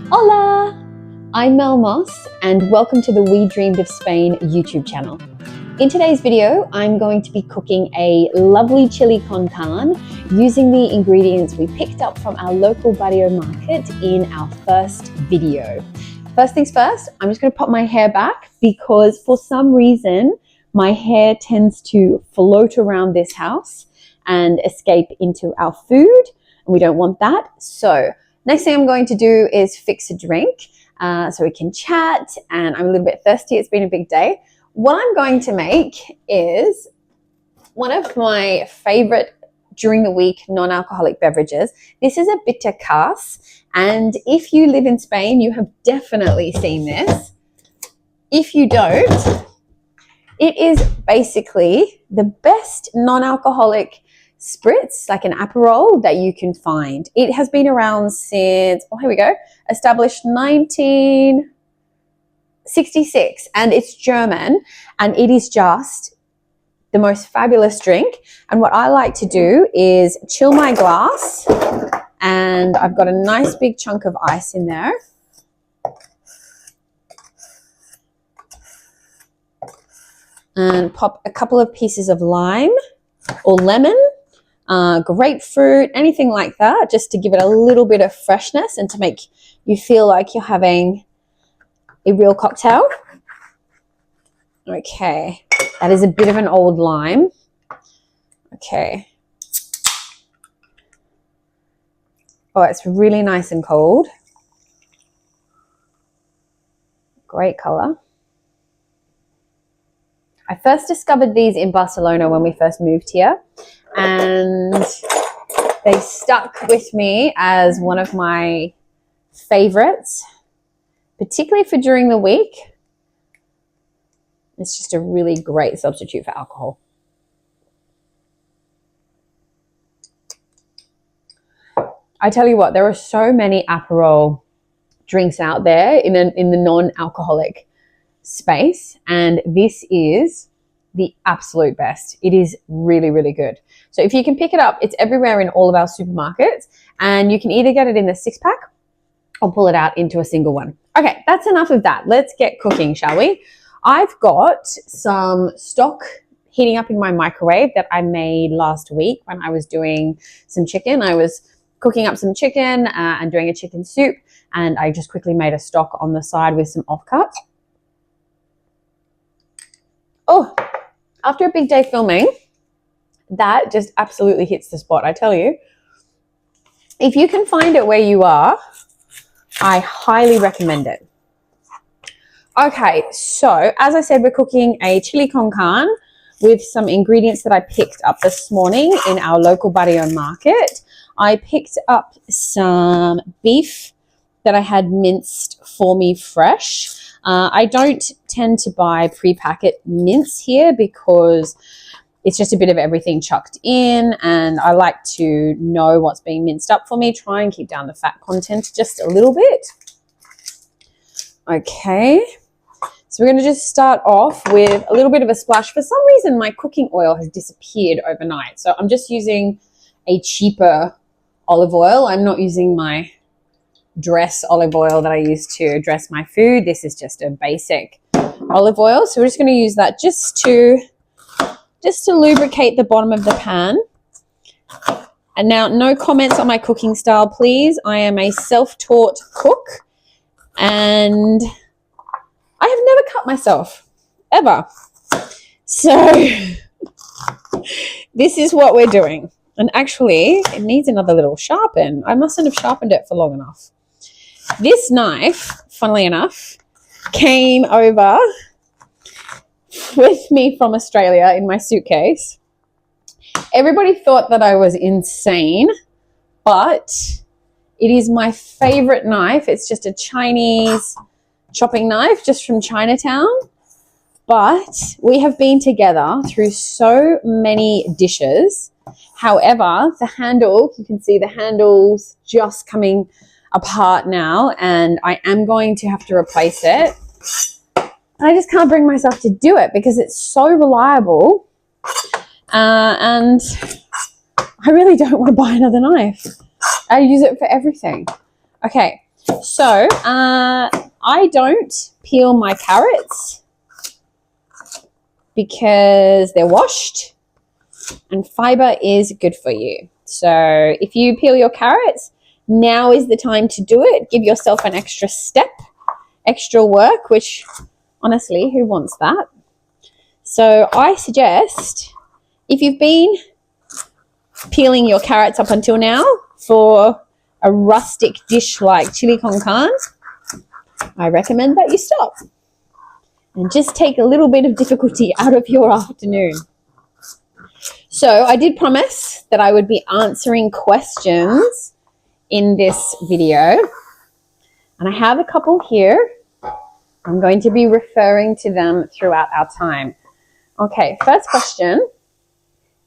Hola! I'm Mel Moss and welcome to the We Dreamed of Spain YouTube channel. In today's video, I'm going to be cooking a lovely chili con carne using the ingredients we picked up from our local barrio market in our first video. First things first, I'm just going to pop my hair back because for some reason my hair tends to float around this house and escape into our food, and we don't want that. So next thing I'm going to do is fix a drink so we can chat, and I'm a little bit thirsty. It's been a big day. What I'm going to make is one of my favorite during the week non-alcoholic beverages. This is a bitter cas, and if you live in Spain, you have definitely seen this. If you don't, it is basically the best non-alcoholic spritz, like an Aperol, that you can find. It has been around since, oh, here we go, established 1966, and it's German, and it is just the most fabulous drink. And what I like to do is chill my glass, and I've got a nice big chunk of ice in there. And pop a couple of pieces of lime or lemon, grapefruit, anything like that, just to give it a little bit of freshness and to make you feel like you're having a real cocktail. Okay, that is a bit of an old lime. Okay. Oh, it's really nice and cold. Great color. I first discovered these in Barcelona when we first moved here, and they stuck with me as one of my favorites, particularly for during the week. It's just a really great substitute for alcohol. I tell you what, there are so many Aperol drinks out there in the non-alcoholic space, and this is the absolute best. It is really, really good. So if you can pick it up, it's everywhere in all of our supermarkets, and you can either get it in the 6-pack or pull it out into a single one. Okay, that's enough of that. Let's get cooking, shall we? I've got some stock heating up in my microwave that I made last week when I was doing some chicken. I was cooking up some chicken and doing a chicken soup, and I just quickly made a stock on the side with some offcut. Oh, after a big day filming, that just absolutely hits the spot, I tell you. If you can find it where you are, I highly recommend it. Okay, so as I said, we're cooking a chili con carne with some ingredients that I picked up this morning in our local barrio market. I picked up some beef that I had minced for me fresh. I don't tend to buy pre-packet mince here because it's just a bit of everything chucked in, and I like to know what's being minced up for me, try and keep down the fat content just a little bit. Okay, so we're going to just start off with a little bit of a splash. For some reason, my cooking oil has disappeared overnight, so I'm just using a cheaper olive oil. I'm not using my dress olive oil that I use to dress my food. This is just a basic olive oil, so we're just going to use that just to lubricate the bottom of the pan. And now, no comments on my cooking style, please. I am a self-taught cook, and I have never cut myself, ever. So this is what we're doing. And actually, it needs another little sharpen. I mustn't have sharpened it for long enough. This knife, funnily enough, came over with me from Australia in my suitcase. Everybody thought that I was insane, but it is my favorite knife. It's just a Chinese chopping knife just from Chinatown. But we have been together through so many dishes. However, the handle, you can see the handle's just coming apart now, and I am going to have to replace it. And I just can't bring myself to do it because it's so reliable, and I really don't want to buy another knife. I use it for everything. Okay, So I don't peel my carrots because they're washed, and fiber is good for you. So if you peel your carrots, now is the time to do it. Give yourself an extra step, extra work, which honestly, who wants that? So I suggest, if you've been peeling your carrots up until now for a rustic dish like chili con carne, I recommend that you stop and just take a little bit of difficulty out of your afternoon. So I did promise that I would be answering questions in this video, and I have a couple here. I'm going to be referring to them throughout our time. Okay, first question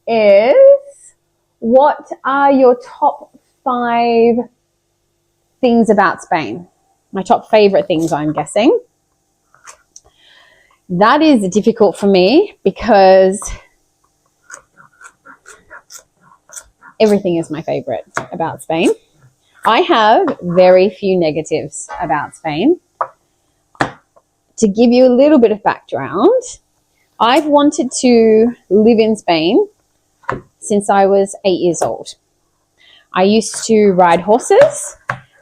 is, what are your top 5 things about Spain? My top favorite things, I'm guessing. That is difficult for me because everything is my favorite about Spain. I have very few negatives about Spain. To give you a little bit of background, I've wanted to live in Spain since I was 8 years old. I used to ride horses,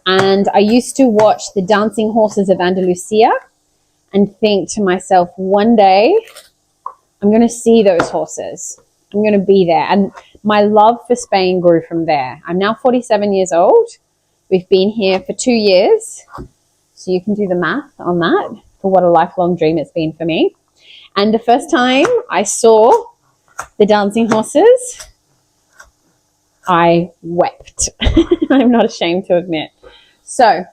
and I used to watch the dancing horses of Andalusia and think to myself, one day I'm going to see those horses. I'm going to be there. And my love for Spain grew from there. I'm now 47 years old. We've been here for 2 years. So you can do the math on that for what a lifelong dream it's been for me. And the first time I saw the dancing horses, I wept. I'm not ashamed to admit. So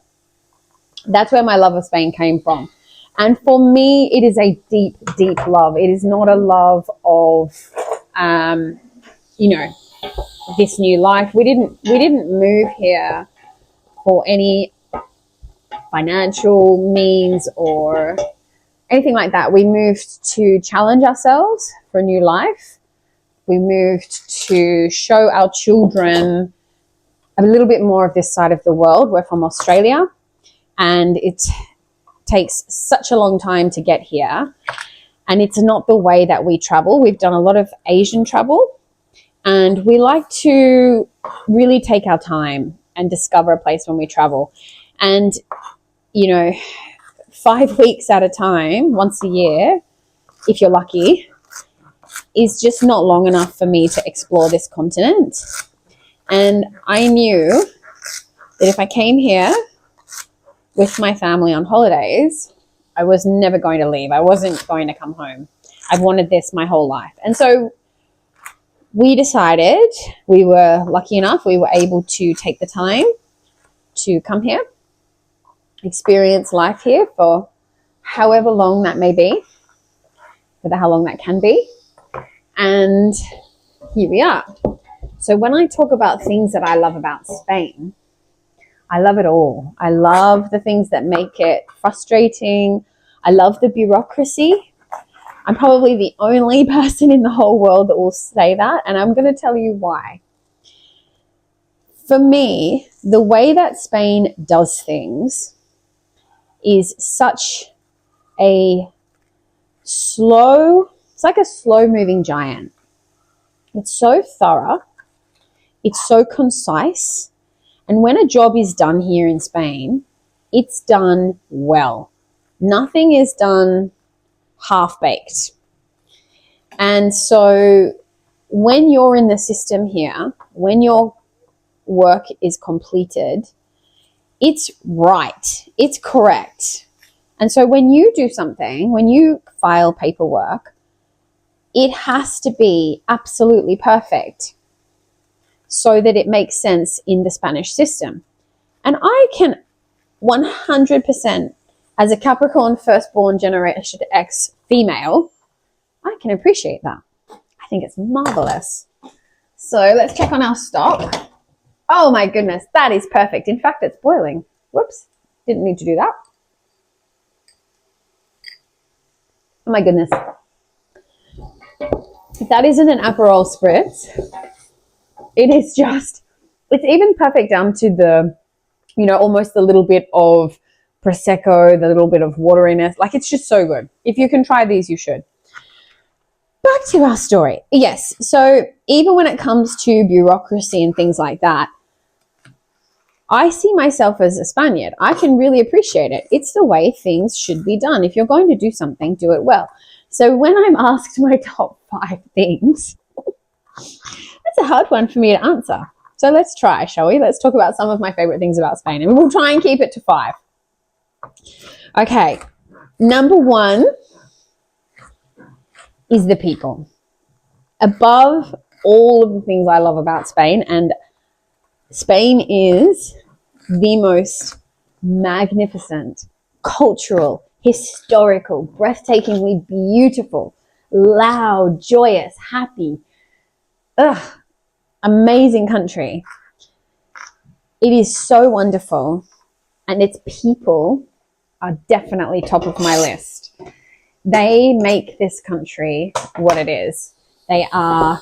that's where my love of Spain came from. And for me, it is a deep, deep love. It is not a love of, this new life. We didn't move here for any financial means or anything like that. We moved to challenge ourselves for a new life. We moved to show our children a little bit more of this side of the world. We're from Australia, and it takes such a long time to get here. And it's not the way that we travel. We've done a lot of Asian travel, and we like to really take our time and discover a place when we travel. And, 5 weeks at a time, once a year, if you're lucky, is just not long enough for me to explore this continent. And I knew that if I came here with my family on holidays, I was never going to leave. I wasn't going to come home. I've wanted this my whole life. And so we decided, we were lucky enough, we were able to take the time to come here, experience life here for however long that may be, for how long that can be. And here we are. So when I talk about things that I love about Spain, I love it all. I love the things that make it frustrating. I love the bureaucracy. I'm probably the only person in the whole world that will say that, and I'm going to tell you why. For me, the way that Spain does things is such a it's like a slow moving giant. It's so thorough. It's so concise. And when a job is done here in Spain, it's done well. Nothing is done half-baked. And so when you're in the system here, when your work is completed, it's right. It's correct. And so when you do something, when you file paperwork, it has to be absolutely perfect so that it makes sense in the Spanish system. And I can 100%, as a Capricorn firstborn generation X female, I can appreciate that. I think it's marvelous. So let's check on our stock. Oh my goodness, that is perfect. In fact, it's boiling. Whoops, didn't need to do that. Oh my goodness. If that isn't an Aperol Spritz, it is just, it's even perfect down to the you know, almost a little bit of Prosecco, the little bit of wateriness. Like, it's just so good. If you can try these, you should. Back to our story. Yes, so even when it comes to bureaucracy and things like that, I see myself as a Spaniard. I can really appreciate it. It's the way things should be done. If you're going to do something, do it well. So when I'm asked my top 5 things, that's a hard one for me to answer. So let's try, shall we? Let's talk about some of my favorite things about Spain, and we'll try and keep it to 5. Okay, number 1 is the people. Above all of the things I love about Spain, and Spain is the most magnificent, cultural, historical, breathtakingly beautiful, loud, joyous, happy, amazing country. It is so wonderful, and its people are definitely top of my list. They make this country what it is. They are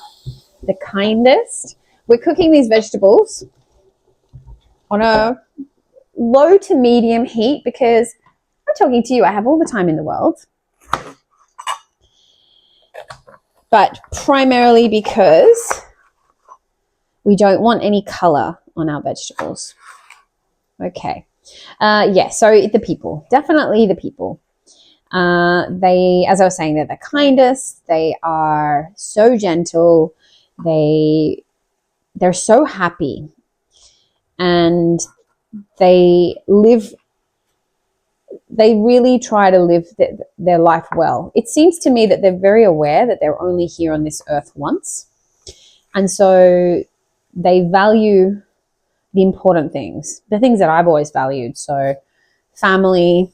the kindest. We're cooking these vegetables on a low to medium heat because I'm talking to you. I have all the time in the world. But primarily because we don't want any color on our vegetables. Okay. So the people. Definitely the people. They, as I was saying, they're the kindest. They are so gentle. They're so happy. And they really try to live their life well. It seems to me that they're very aware that they're only here on this earth once. And so they value the important things, the things that I've always valued. So family,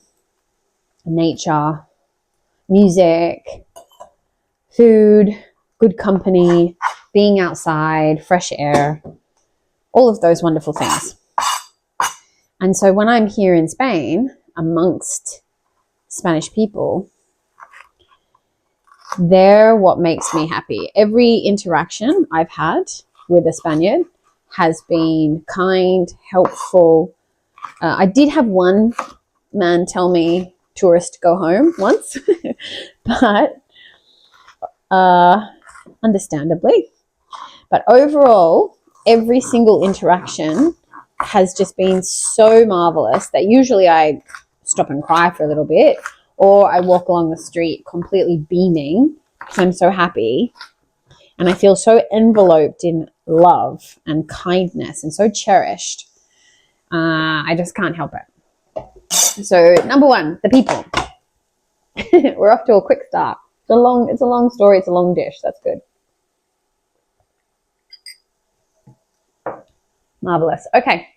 nature, music, food, good company, being outside, fresh air, all of those wonderful things. And so when I'm here in Spain, amongst Spanish people, they're what makes me happy. Every interaction I've had with a Spaniard has been kind, helpful. I did have one man tell me, tourist, go home once, but understandably. But overall, every single interaction has just been so marvelous that usually I stop and cry for a little bit, or I walk along the street completely beaming because I'm so happy and I feel so enveloped in love and kindness and so cherished. I just can't help it. So number 1, the people. We're off to a quick start. It's a long story. It's a long dish. That's good. Marvelous. Okay.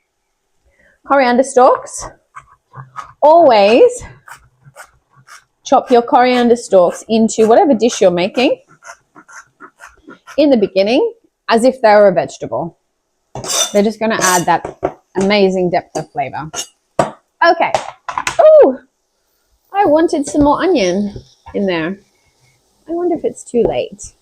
Coriander stalks. Always chop your coriander stalks into whatever dish you're making in the beginning as if they were a vegetable. They're just going to add that amazing depth of flavor. Okay. Oh, I wanted some more onion in there. I wonder if it's too late.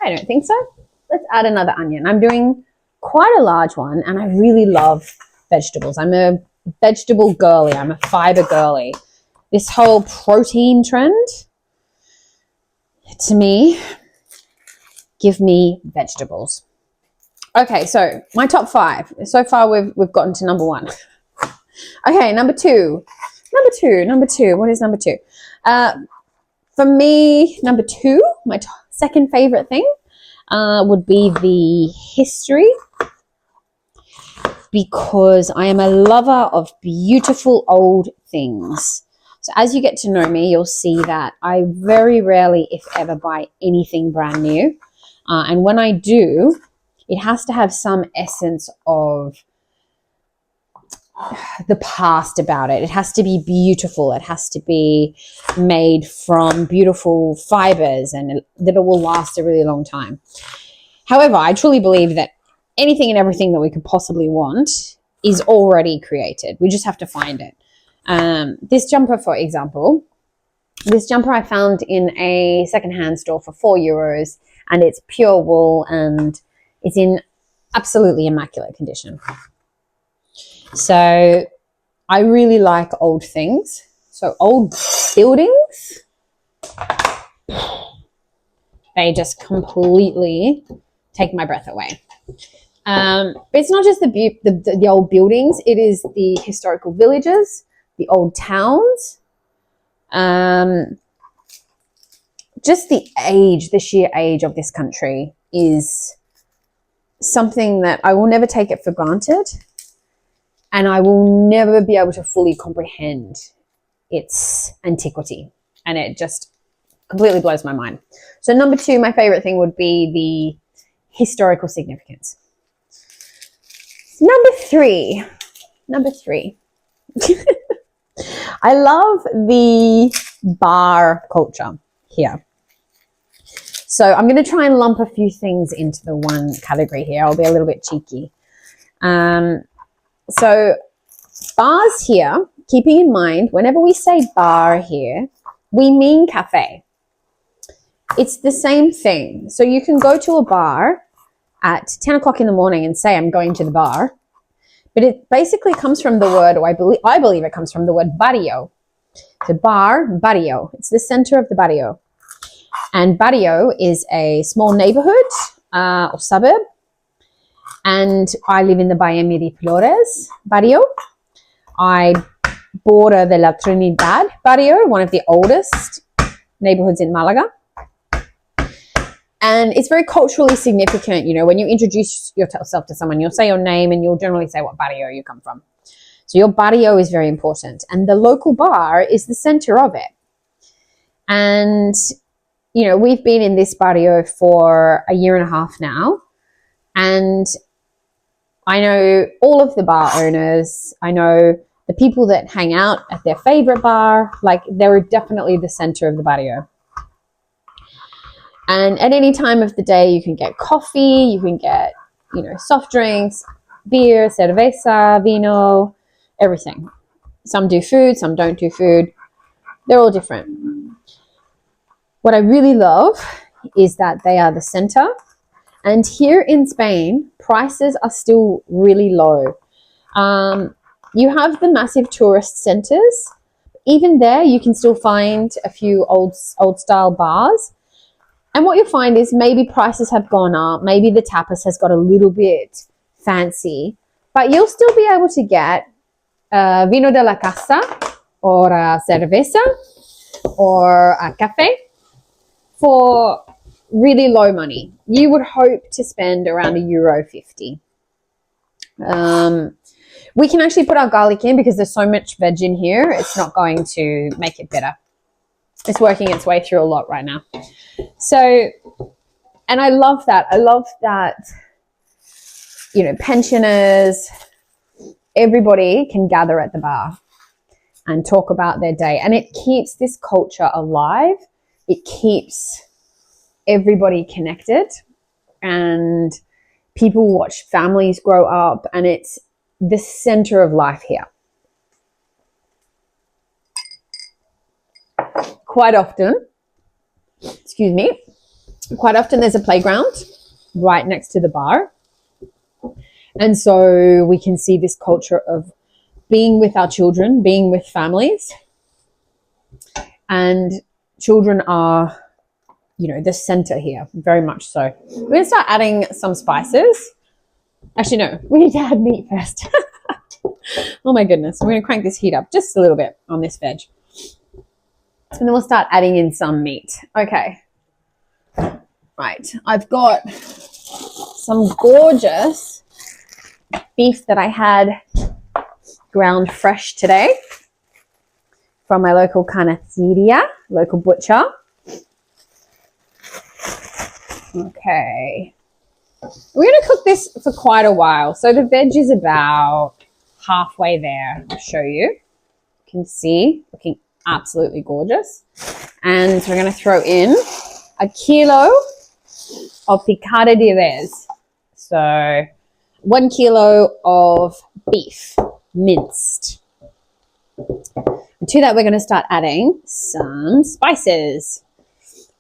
I don't think so. Let's add another onion. I'm doing quite a large one, and I really love vegetables. I'm a vegetable girly. I'm a fiber girly. This whole protein trend, to me, give me vegetables. Okay, so my top 5. So far, we've gotten to number 1. Okay, number 2. What is number 2? For me, number 2, my second favorite thing would be the history, because I am a lover of beautiful old things. So as you get to know me, you'll see that I very rarely, if ever, buy anything brand new. And when I do, it has to have some essence of the past about it. It has to be beautiful. It has to be made from beautiful fibers and that it will last a really long time. However, I truly believe that anything and everything that we could possibly want is already created. We just have to find it. This jumper, for example, I found in a secondhand store for €4, and it's pure wool and it's in absolutely immaculate condition. So I really like old things. So old buildings, they just completely take my breath away. But it's not just the old buildings. It is the historical villages, the old towns, just the age, the sheer age of this country is something that I will never take it for granted, and I will never be able to fully comprehend its antiquity, and it just completely blows my mind. So number 2, my favorite thing would be the historical significance. Number three, I love the bar culture here. So I'm going to try and lump a few things into the one category here. I'll be a little bit cheeky. So bars here, keeping in mind, whenever we say bar here, we mean cafe. It's the same thing. So you can go to a bar at 10 o'clock in the morning and say, I'm going to the bar. But it basically comes from the word, or I believe it comes from the word barrio. The bar, barrio. It's the center of the barrio. And barrio is a small neighborhood or suburb. And I live in the Bahia Miraflores barrio. I border the La Trinidad barrio, one of the oldest neighborhoods in Malaga. And it's very culturally significant. You know, when you introduce yourself to someone, you'll say your name and you'll generally say what barrio you come from. So your barrio is very important. And the local bar is the center of it. And, you know, we've been in this barrio for a year and a half now. And I know all of the bar owners. I know the people that hang out at their favorite bar. Like, they're definitely the center of the barrio. And at any time of the day, you can get coffee, you can get, you know, soft drinks, beer, cerveza, vino, everything. Some do food, some don't do food. They're all different. What I really love is that they are the center. And here in Spain, prices are still really low. You have the massive tourist centers. Even there, you can still find a few old style bars. And what you'll find is maybe prices have gone up. Maybe the tapas has got a little bit fancy. But you'll still be able to get vino de la casa or a cerveza or a café for really low money. You would hope to spend around €1.50. We can actually put our garlic in because there's so much veg in here. It's not going to make it better. It's working its way through a lot right now. So, and I love that. I love that, you know, pensioners, everybody can gather at the bar and talk about their day. And it keeps this culture alive. It keeps everybody connected, and people watch families grow up, and it's the center of life here. Quite often there's a playground right next to the bar. And so we can see this culture of being with our children, being with families. And children are, you know, the center here, very much so. We're going to start adding some spices. Actually, no, we need to add meat first. Oh my goodness. I'm going to crank this heat up just a little bit on this veg. And then we'll start adding in some meat. Okay. Right. I've got some gorgeous beef that I had ground fresh today from my local carniceria, local butcher. Okay. We're going to cook this for quite a while. So the veg is about halfway there. I'll show you. You can see, looking absolutely gorgeous. And we're going to throw in a kilo of picada de res. So 1 kilo of beef, minced. And to that, we're going to start adding some spices.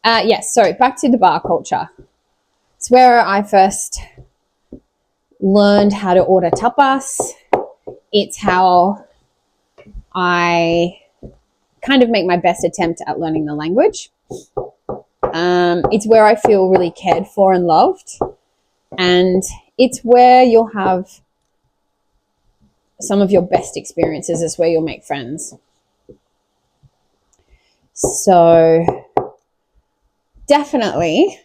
Yes, so back to the bar culture. It's where I first learned how to order tapas It's how I kind of make my best attempt at learning the language. It's where I feel really cared for and loved. And it's where you'll have some of your best experiences. It's where you'll make friends. So definitely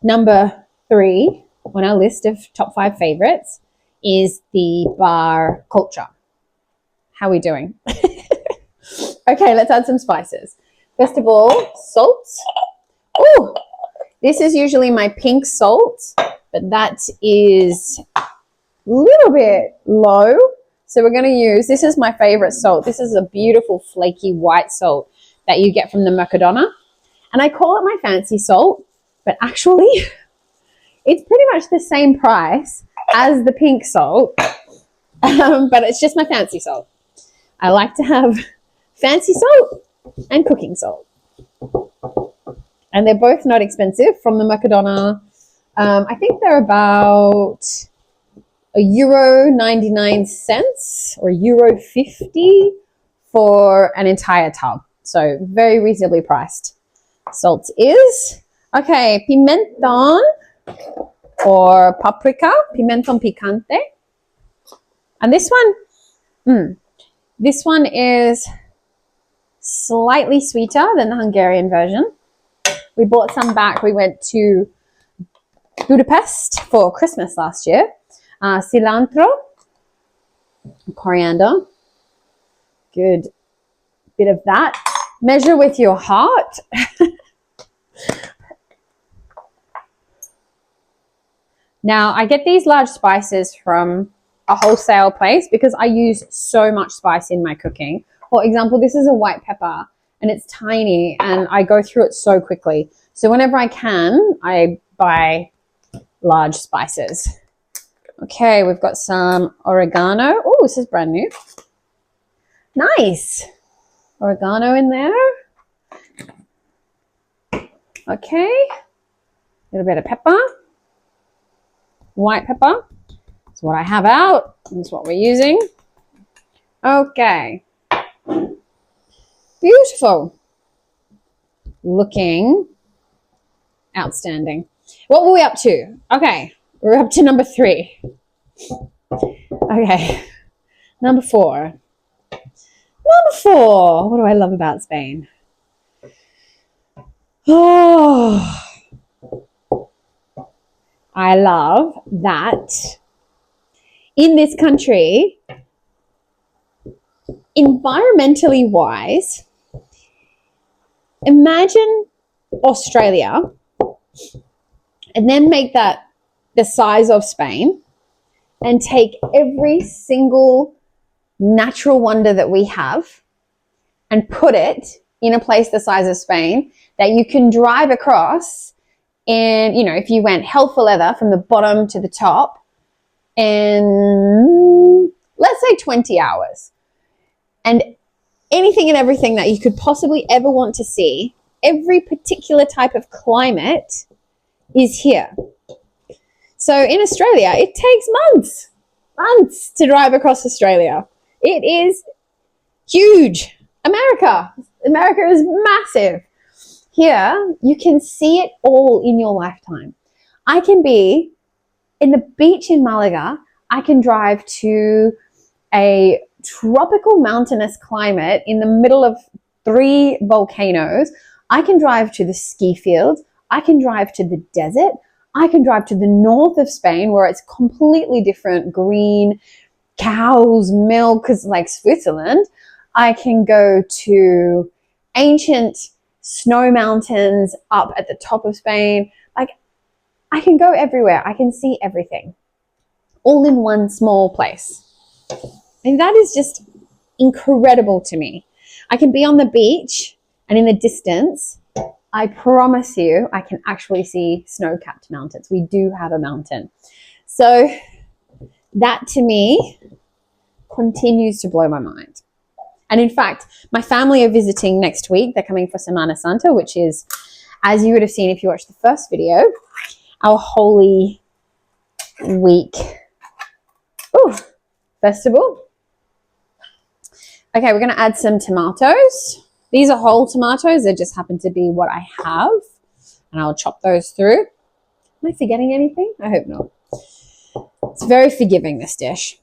number 3 on our list of top 5 favorites is the bar culture. How are we doing? Okay, let's add some spices. First of all, salt. Oh, this is usually my pink salt, but that is a little bit low. So we're going to use, this is my favorite salt. This is a beautiful flaky white salt that you get from the Mercadona. And I call it my fancy salt, but actually it's pretty much the same price as the pink salt, but it's just my fancy salt. I like to have fancy salt and cooking salt. And they're both not expensive from the Mercadona. I think they're about €1.99 or €1.50 for an entire tub. So very reasonably priced. Salt is. Okay, pimentón or paprika, pimentón picante. And this one is slightly sweeter than the Hungarian version. We bought some back. We went to Budapest for Christmas last year. Cilantro, coriander, good bit of that. Measure with your heart. Now, I get these large spices from a wholesale place because I use so much spice in my cooking. For example, this is a white pepper and it's tiny and I go through it so quickly. So whenever I can, I buy large spices. Okay, we've got some oregano. Oh, this is brand new. Nice. Oregano in there. Okay. A little bit of pepper. White pepper. That's what I have out. That's what we're using. Okay. Beautiful. Looking outstanding. What were we up to? Okay. We're up to number 3. Okay. Number 4. Number 4. What do I love about Spain? Oh, I love that in this country, environmentally wise, imagine Australia and then make that the size of Spain and take every single natural wonder that we have and put it in a place the size of Spain that you can drive across. And, you know, if you went hell for leather from the bottom to the top in, let's say 20 hours, and anything and everything that you could possibly ever want to see, every particular type of climate is here. So in Australia, it takes months to drive across Australia. It is huge. America is massive. Here, you can see it all in your lifetime. I can be in the beach in Malaga. I can drive to a tropical mountainous climate in the middle of 3 volcanoes. I can drive to the ski fields. I can drive to the desert. I can drive to the north of Spain where it's completely different, green, cows, milk, is like Switzerland. I can go to ancient snow mountains up at the top of Spain. Like, I can go everywhere. I can see everything all in one small place. And that is just incredible to me. I can be on the beach and in the distance, I promise you, I can actually see snow-capped mountains. We do have a mountain. So that to me continues to blow my mind. And in fact, my family are visiting next week. They're coming for Semana Santa, which is, as you would have seen if you watched the first video, our Holy Week. Ooh, festival. Okay, we're going to add some tomatoes. These are whole tomatoes. They just happen to be what I have. And I'll chop those through. Am I forgetting anything? I hope not. It's very forgiving, this dish.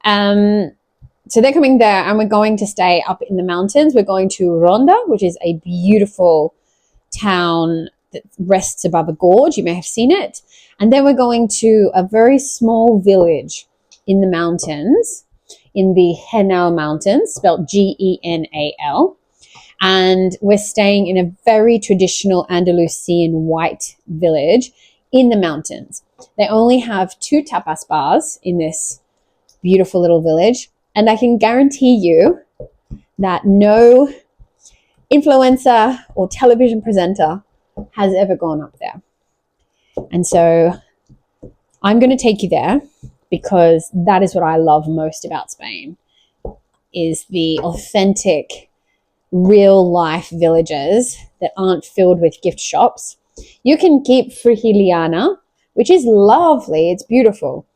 So they're coming there, and we're going to stay up in the mountains. We're going to Ronda, which is a beautiful town that rests above a gorge. You may have seen it. And then we're going to a very small village in the mountains, in the Genal Mountains, spelled Genal. And we're staying in a very traditional Andalusian white village in the mountains. They only have 2 tapas bars in this beautiful little village. And I can guarantee you that no influencer or television presenter has ever gone up there. And so I'm going to take you there because that is what I love most about Spain, is the authentic, real life villages that aren't filled with gift shops. You can keep Frigiliana, which is lovely. It's beautiful.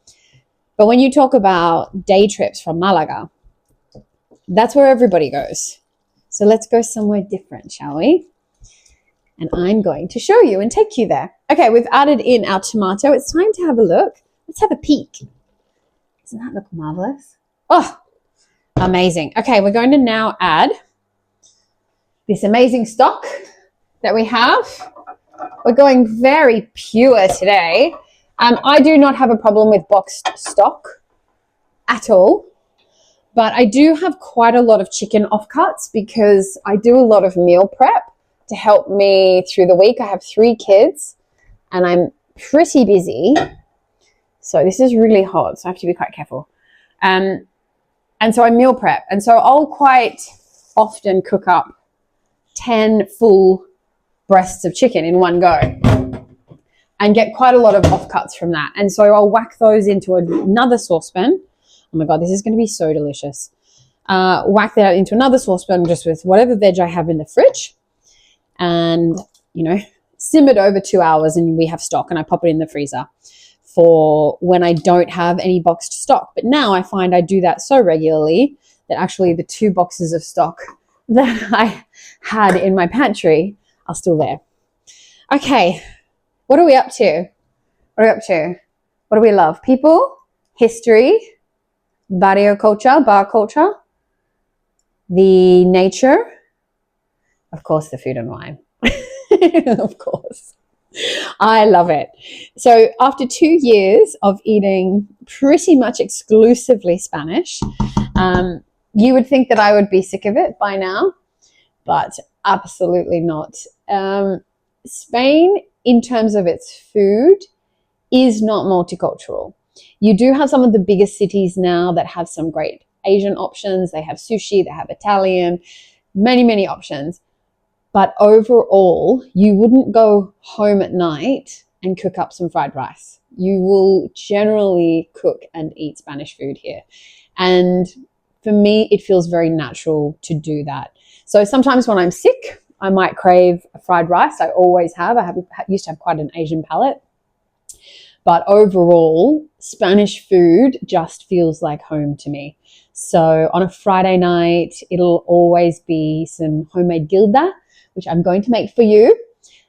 But when you talk about day trips from Malaga, that's where everybody goes. So let's go somewhere different, shall we? And I'm going to show you and take you there. Okay, we've added in our tomato. It's time to have a look. Let's have a peek. Doesn't that look marvelous? Oh, amazing. Okay, we're going to now add this amazing stock that we have. We're going very pure today. I do not have a problem with boxed stock at all, but I do have quite a lot of chicken offcuts because I do a lot of meal prep to help me through the week. I have 3 kids and I'm pretty busy. So this is really hot, so I have to be quite careful. And so I meal prep. And so I'll quite often cook up 10 full breasts of chicken in one go and get quite a lot of offcuts from that. And so I'll whack those into another saucepan. Oh my God, this is going to be so delicious. Whack that into another saucepan just with whatever veg I have in the fridge. And, you know, simmered over 2 hours and we have stock, and I pop it in the freezer for when I don't have any boxed stock. But now I find I do that so regularly that actually the 2 boxes of stock that I had in my pantry are still there. Okay, what are we up to? What are we up to? What do we love? People, history, barrio culture, bar culture, the nature, of course, the food and wine. Of course. I love it. So after 2 years of eating pretty much exclusively Spanish, you would think that I would be sick of it by now, but absolutely not. Spain, in terms of its food, is not multicultural. You do have some of the biggest cities now that have some great Asian options. They have sushi, they have Italian, many, many options. But overall, you wouldn't go home at night and cook up some fried rice. You will generally cook and eat Spanish food here. And for me, it feels very natural to do that. So sometimes when I'm sick, I might crave a fried rice. I always have. I used to have quite an Asian palate. But overall, Spanish food just feels like home to me. So on a Friday night, it'll always be some homemade gilda, which I'm going to make for you,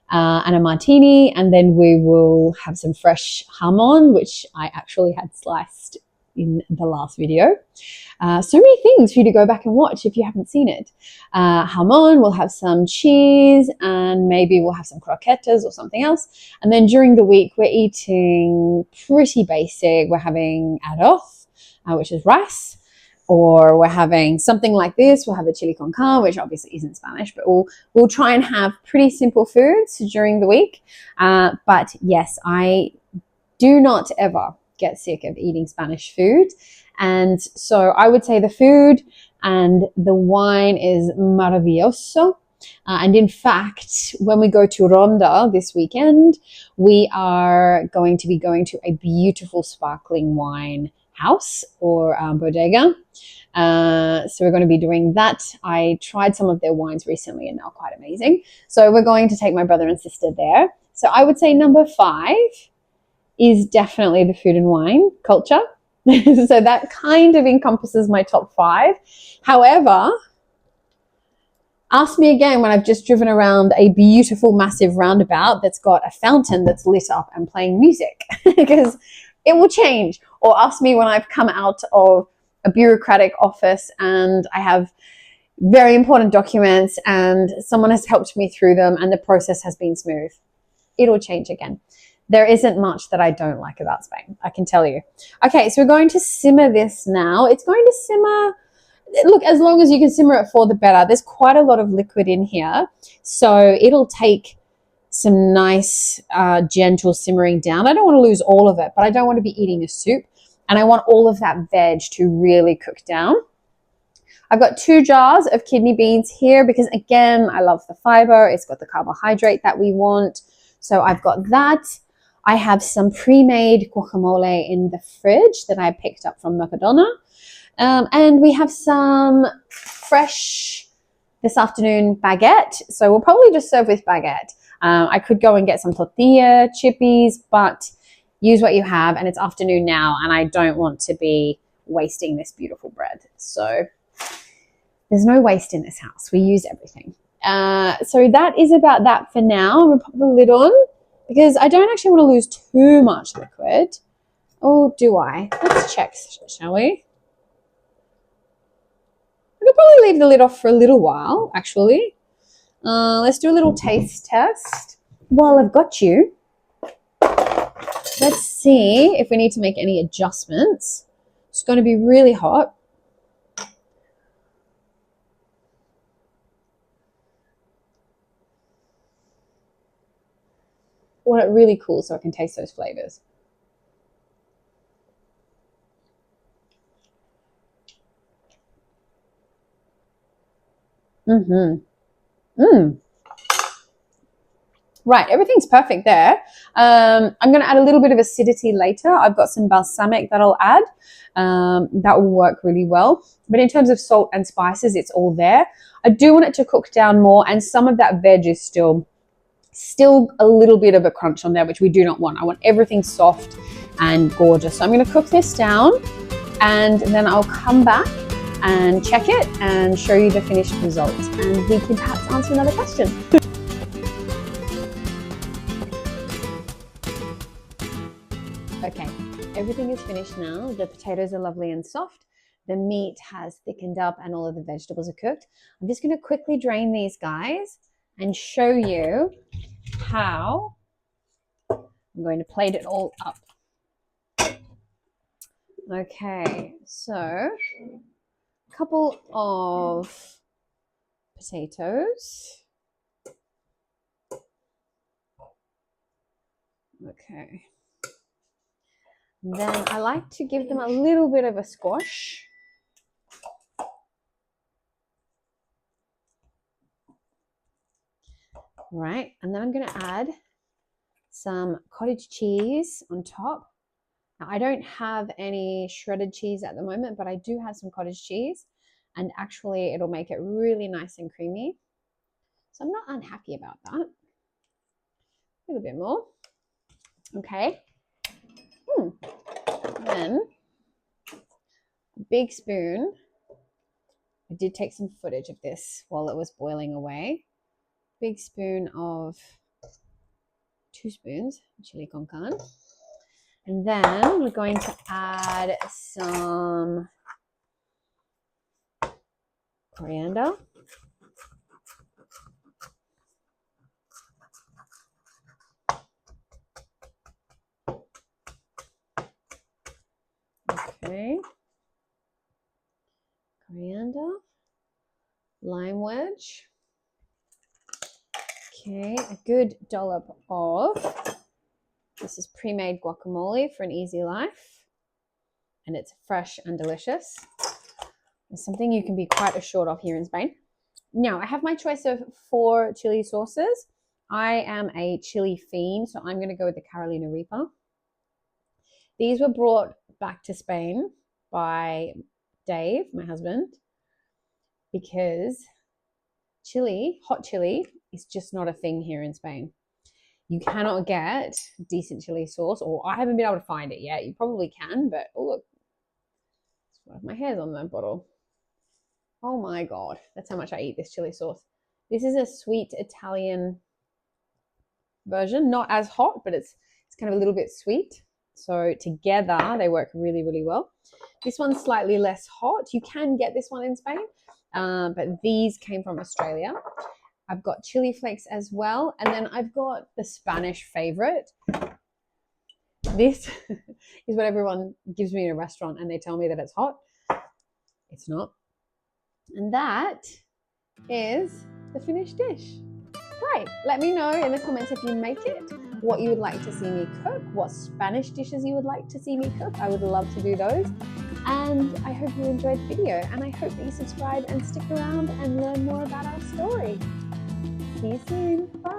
and a martini. And then we will have some fresh jamon, which I actually had sliced in the last video. So many things for you to go back and watch if you haven't seen it. Jamon, we'll have some cheese, and maybe we'll have some croquetas or something else. And then during the week, we're eating pretty basic. We're having arroz, which is rice, or we're having something like this. We'll have a chili con carne, which obviously isn't Spanish, but we'll try and have pretty simple foods during the week. But yes, I do not ever get sick of eating Spanish food. And so I would say the food and the wine is maravilloso. And in fact, when we go to Ronda this weekend, we are going to be going to a beautiful sparkling wine house or bodega. So we're going to be doing that. I tried some of their wines recently and they're quite amazing. So we're going to take my brother and sister there. So I would say number 5 is definitely the food and wine culture. So that kind of encompasses my top 5. However, ask me again when I've just driven around a beautiful, massive roundabout that's got a fountain that's lit up and playing music, because it will change. Or ask me when I've come out of a bureaucratic office and I have very important documents and someone has helped me through them and the process has been smooth. It'll change again. There isn't much that I don't like about Spain, I can tell you. Okay, so we're going to simmer this now. It's going to simmer, look, as long as you can simmer it for, the better. There's quite a lot of liquid in here, so it'll take some nice, gentle simmering down. I don't want to lose all of it, but I don't want to be eating a soup, and I want all of that veg to really cook down. I've got 2 jars of kidney beans here because, again, I love the fiber. It's got the carbohydrate that we want. So I've got that. I have some pre-made guacamole in the fridge that I picked up from Mercadona. And we have some fresh, this afternoon, baguette. So we'll probably just serve with baguette. I could go and get some tortilla chippies, but use what you have. And it's afternoon now, and I don't want to be wasting this beautiful bread. So there's no waste in this house. We use everything. So that is about that for now. I'm going to pop the lid on because I don't actually want to lose too much liquid. Or do I? Let's check, shall we? I could probably leave the lid off for a little while, actually. Let's do a little taste test. While I've got you, let's see if we need to make any adjustments. It's going to be really hot. I want it really cool so I can taste those flavors. Right, everything's perfect there. I'm going to add a little bit of acidity later. I've got some balsamic that I'll add. That will work really well. But in terms of salt and spices, it's all there. I do want it to cook down more, and some of that veg is still a little bit of a crunch on there, which we do not want. I want everything soft and gorgeous. So I'm going to cook this down, and then I'll come back and check it and show you the finished results, and we can perhaps answer another question. Okay, everything is finished now. The potatoes are lovely and soft. The meat has thickened up and all of the vegetables are cooked. I'm just going to quickly drain these guys and show you how I'm going to plate it all up. Okay, so a couple of potatoes. Okay. Then I like to give them a little bit of a squash. Right, and then I'm going to add some cottage cheese on top. Now, I don't have any shredded cheese at the moment, but I do have some cottage cheese, and actually it'll make it really nice and creamy. So I'm not unhappy about that. A little bit more. Okay. Then a big spoon. I did take some footage of this while it was boiling away. Big spoon of 2 spoons chili con carne. And then we're going to add some coriander. Okay. Coriander. Lime wedge. Okay, a good dollop of, this is pre-made guacamole for an easy life, and it's fresh and delicious. It's something you can be quite assured of here in Spain. Now, I have my choice of 4 chili sauces. I am a chili fiend, so I'm going to go with the Carolina Reaper. These were brought back to Spain by Dave, my husband, because chili, hot chili, is just not a thing here in Spain. You cannot get decent chili sauce, or I haven't been able to find it yet. You probably can, but oh look, My hair's on the bottle. Oh my God, that's how much I eat this chili sauce. This is a sweet Italian version, not as hot, but it's kind of a little bit sweet. So together they work really, really well. This one's slightly less hot. You can get this one in Spain, but these came from Australia. I've got chili flakes as well. And then I've got the Spanish favorite. This is what everyone gives me in a restaurant and they tell me that it's hot. It's not. And that is the finished dish. Great. Let me know in the comments if you make it, what you would like to see me cook, what Spanish dishes you would like to see me cook. I would love to do those. And I hope you enjoyed the video, and I hope that you subscribe and stick around and learn more about our story. See you soon. Bye.